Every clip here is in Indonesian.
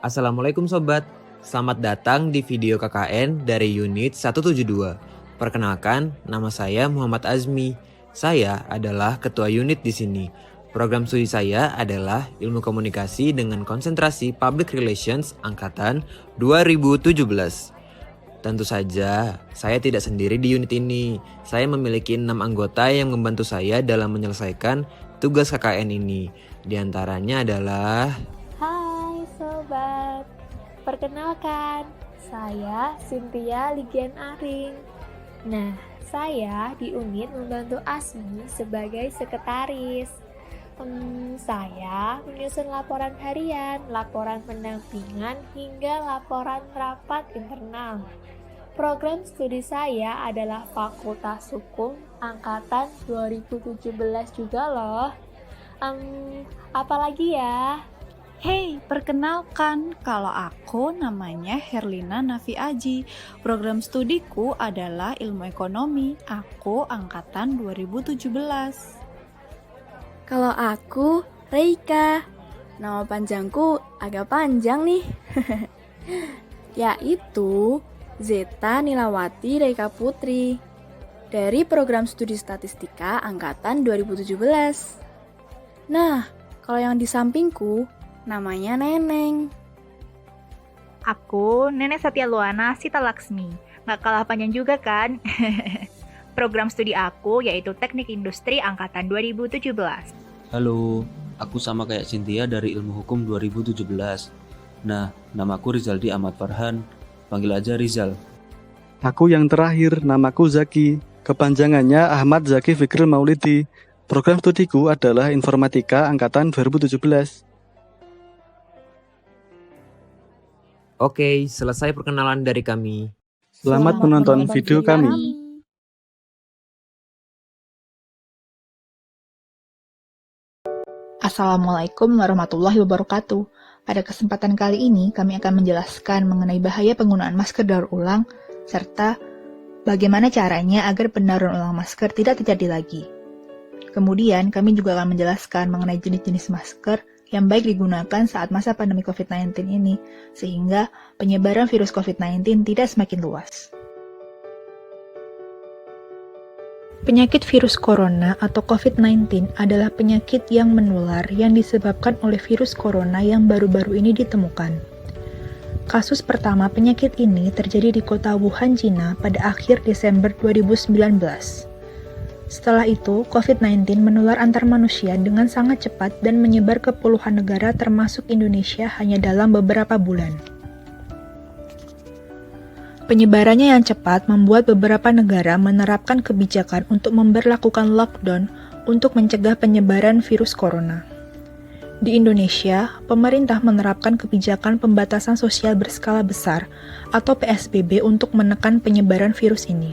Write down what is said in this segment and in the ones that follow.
Assalamualaikum Sobat, selamat datang di video KKN dari unit 172. Perkenalkan, nama saya Muhammad Azmi. Saya adalah ketua unit di sini. Program studi saya adalah Ilmu Komunikasi dengan konsentrasi Public Relations angkatan 2017. Tentu saja, saya tidak sendiri di unit ini. Saya memiliki 6 anggota yang membantu saya dalam menyelesaikan tugas KKN ini. Di antaranya adalah... Hai Sobat, perkenalkan, saya Cynthia Ligian Aring. Nah, saya di unit membantu Asmi sebagai sekretaris. Saya menyusun laporan harian, laporan pendampingan, hingga laporan rapat internal. Program studi saya adalah Fakultas Hukum Angkatan 2017 juga loh. Apalagi ya? Hey, perkenalkan, kalau aku namanya Herlina Nafi Aji. Program studiku adalah Ilmu Ekonomi. Aku angkatan 2017. Kalau aku, Reika. Nama panjangku agak panjang nih. Yaitu Zeta Nilawati Reika Putri. Dari program studi statistika angkatan 2017. Nah, kalau yang di sampingku, namanya Neneng. Aku Nenek Satya Luana Sita Laksmi. Nggak kalah panjang juga kan? Program studi aku yaitu Teknik Industri angkatan 2017. Halo, aku sama kayak Cynthia dari Ilmu Hukum 2017. Nah, namaku Rizaldi Ahmad Farhan. Panggil aja Rizal. Aku yang terakhir, namaku Zaki. Kepanjangannya Ahmad Zaki Fikri Maulidi. Program studiku adalah Informatika angkatan 2017. Oke, selesai perkenalan dari kami. Selamat menonton video kami. Assalamualaikum warahmatullahi wabarakatuh. Pada kesempatan kali ini, kami akan menjelaskan mengenai bahaya penggunaan masker daur ulang, serta bagaimana caranya agar pendaruan ulang masker tidak terjadi lagi. Kemudian, kami juga akan menjelaskan mengenai jenis-jenis masker yang baik digunakan saat masa pandemi COVID-19 ini, sehingga penyebaran virus COVID-19 tidak semakin luas. Penyakit virus corona atau COVID-19 adalah penyakit yang menular yang disebabkan oleh virus corona yang baru-baru ini ditemukan. Kasus pertama penyakit ini terjadi di kota Wuhan, Cina pada akhir Desember 2019. Setelah itu, COVID-19 menular antar manusia dengan sangat cepat dan menyebar ke puluhan negara termasuk Indonesia hanya dalam beberapa bulan. Penyebarannya yang cepat membuat beberapa negara menerapkan kebijakan untuk memberlakukan lockdown untuk mencegah penyebaran virus corona. Di Indonesia, pemerintah menerapkan kebijakan pembatasan sosial berskala besar atau PSBB untuk menekan penyebaran virus ini.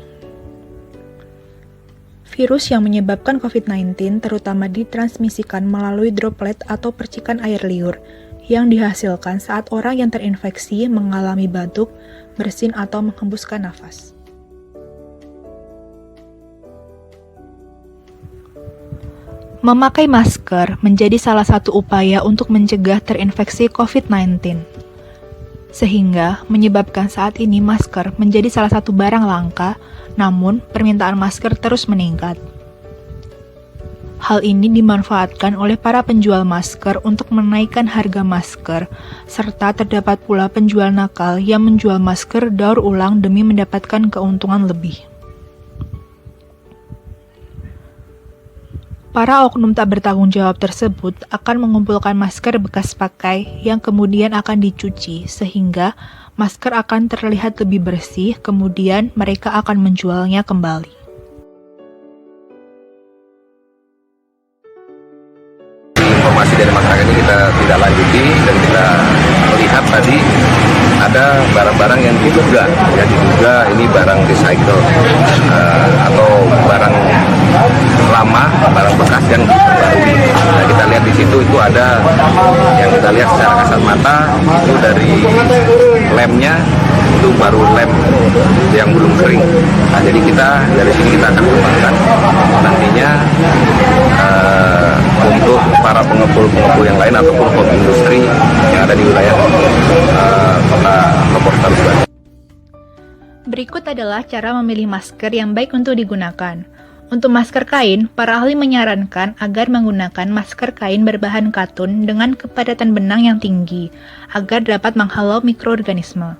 Virus yang menyebabkan COVID-19 terutama ditransmisikan melalui droplet atau percikan air liur yang dihasilkan saat orang yang terinfeksi mengalami batuk, bersin, atau menghembuskan nafas. Memakai masker menjadi salah satu upaya untuk mencegah terinfeksi COVID-19, sehingga menyebabkan saat ini masker menjadi salah satu barang langka, namun permintaan masker terus meningkat. Hal ini dimanfaatkan oleh para penjual masker untuk menaikkan harga masker, serta terdapat pula penjual nakal yang menjual masker daur ulang demi mendapatkan keuntungan lebih. Para oknum tak bertanggung jawab tersebut akan mengumpulkan masker bekas pakai yang kemudian akan dicuci, sehingga masker akan terlihat lebih bersih, kemudian mereka akan menjualnya kembali. Informasi dari masyarakat ini kita tidak lanjuti dan kita melihat tadi ada barang-barang yang diduga ini barang recycle atau barang lama, barang bekas yang diperbarui. Nah, kita lihat di situ itu ada yang kita lihat secara kasat mata itu dari lemnya itu baru lem yang belum kering. Nah, jadi kita dari sini kita akan kembangkan nantinya untuk toko yang lain ataupun home industri yang ada di wilayah kota Lombok Utara Subang. Berikut adalah cara memilih masker yang baik untuk digunakan. Untuk masker kain, para ahli menyarankan agar menggunakan masker kain berbahan katun dengan kepadatan benang yang tinggi, agar dapat menghalau mikroorganisme.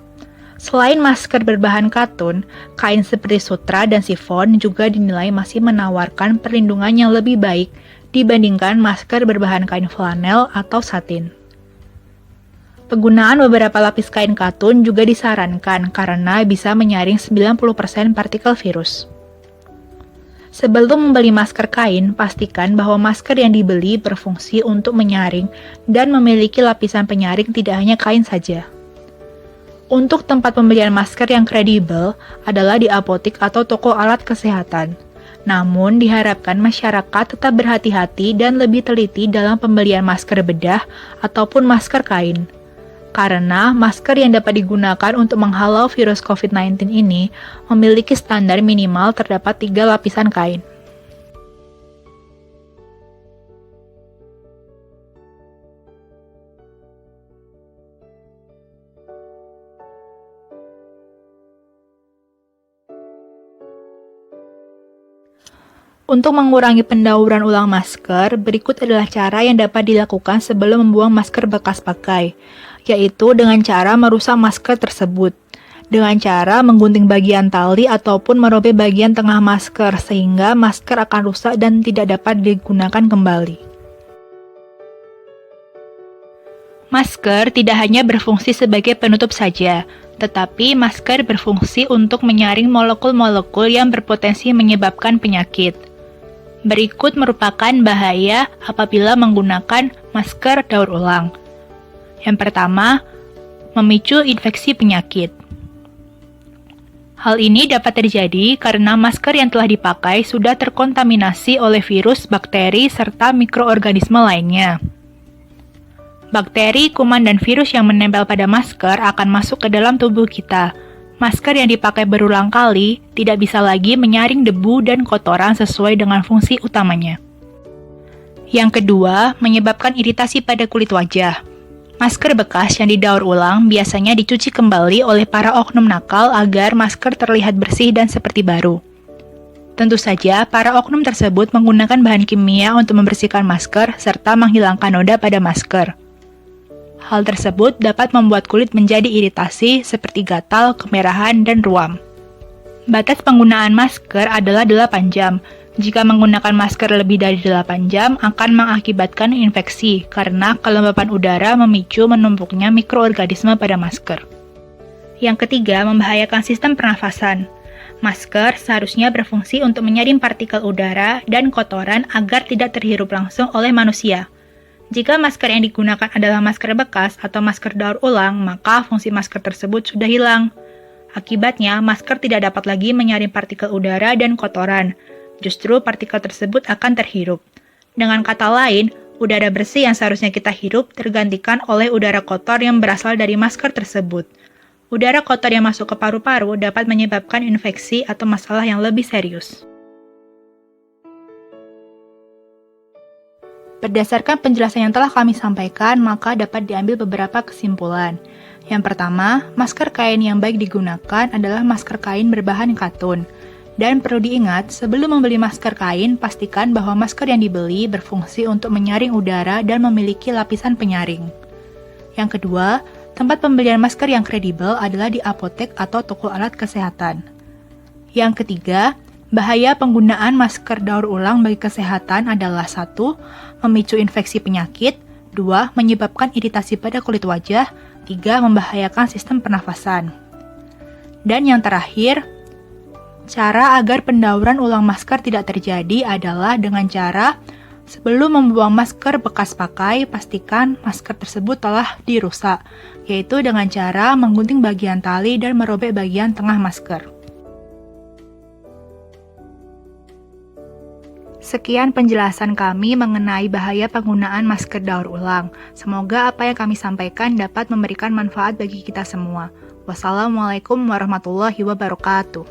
Selain masker berbahan katun, kain seperti sutra dan sifon juga dinilai masih menawarkan perlindungan yang lebih baik dibandingkan masker berbahan kain flanel atau satin. Penggunaan beberapa lapis kain katun juga disarankan karena bisa menyaring 90% partikel virus. Sebelum membeli masker kain, pastikan bahwa masker yang dibeli berfungsi untuk menyaring dan memiliki lapisan penyaring tidak hanya kain saja. Untuk tempat pembelian masker yang kredibel adalah di apotik atau toko alat kesehatan. Namun, diharapkan masyarakat tetap berhati-hati dan lebih teliti dalam pembelian masker bedah ataupun masker kain. Karena masker yang dapat digunakan untuk menghalau virus COVID-19 ini memiliki standar minimal terdapat 3 lapisan kain. Untuk mengurangi pendauran ulang masker, berikut adalah cara yang dapat dilakukan sebelum membuang masker bekas pakai, yaitu dengan cara merusak masker tersebut, dengan cara menggunting bagian tali ataupun merobek bagian tengah masker sehingga masker akan rusak dan tidak dapat digunakan kembali. Masker tidak hanya berfungsi sebagai penutup saja, tetapi masker berfungsi untuk menyaring molekul-molekul yang berpotensi menyebabkan penyakit. Berikut merupakan bahaya apabila menggunakan masker daur ulang. Yang pertama, memicu infeksi penyakit. Hal ini dapat terjadi karena masker yang telah dipakai sudah terkontaminasi oleh virus, bakteri, serta mikroorganisme lainnya. Bakteri, kuman, dan virus yang menempel pada masker akan masuk ke dalam tubuh kita. Masker yang dipakai berulang kali tidak bisa lagi menyaring debu dan kotoran sesuai dengan fungsi utamanya. Yang kedua, menyebabkan iritasi pada kulit wajah. Masker bekas yang didaur ulang biasanya dicuci kembali oleh para oknum nakal agar masker terlihat bersih dan seperti baru. Tentu saja, para oknum tersebut menggunakan bahan kimia untuk membersihkan masker serta menghilangkan noda pada masker. Hal tersebut dapat membuat kulit menjadi iritasi seperti gatal, kemerahan, dan ruam. Batas penggunaan masker adalah 8 jam. Jika menggunakan masker lebih dari 8 jam akan mengakibatkan infeksi karena kelembapan udara memicu menumpuknya mikroorganisme pada masker. Yang ketiga, membahayakan sistem pernafasan. Masker seharusnya berfungsi untuk menyaring partikel udara dan kotoran agar tidak terhirup langsung oleh manusia. Jika masker yang digunakan adalah masker bekas atau masker daur ulang, maka fungsi masker tersebut sudah hilang. Akibatnya, masker tidak dapat lagi menyaring partikel udara dan kotoran. Justru partikel tersebut akan terhirup. Dengan kata lain, udara bersih yang seharusnya kita hirup tergantikan oleh udara kotor yang berasal dari masker tersebut. Udara kotor yang masuk ke paru-paru dapat menyebabkan infeksi atau masalah yang lebih serius. Berdasarkan penjelasan yang telah kami sampaikan, maka dapat diambil beberapa kesimpulan. Yang pertama, masker kain yang baik digunakan adalah masker kain berbahan katun. Dan perlu diingat, sebelum membeli masker kain, pastikan bahwa masker yang dibeli berfungsi untuk menyaring udara dan memiliki lapisan penyaring. Yang kedua, tempat pembelian masker yang kredibel adalah di apotek atau toko alat kesehatan. Yang ketiga, bahaya penggunaan masker daur ulang bagi kesehatan adalah 1. Memicu infeksi penyakit, 2. Menyebabkan iritasi pada kulit wajah, 3. Membahayakan sistem pernafasan. Dan yang terakhir, cara agar pendauran ulang masker tidak terjadi adalah dengan cara sebelum membuang masker bekas pakai, pastikan masker tersebut telah dirusak, yaitu dengan cara menggunting bagian tali dan merobek bagian tengah masker. Sekian penjelasan kami mengenai bahaya penggunaan masker daur ulang. Semoga apa yang kami sampaikan dapat memberikan manfaat bagi kita semua. Wassalamualaikum warahmatullahi wabarakatuh.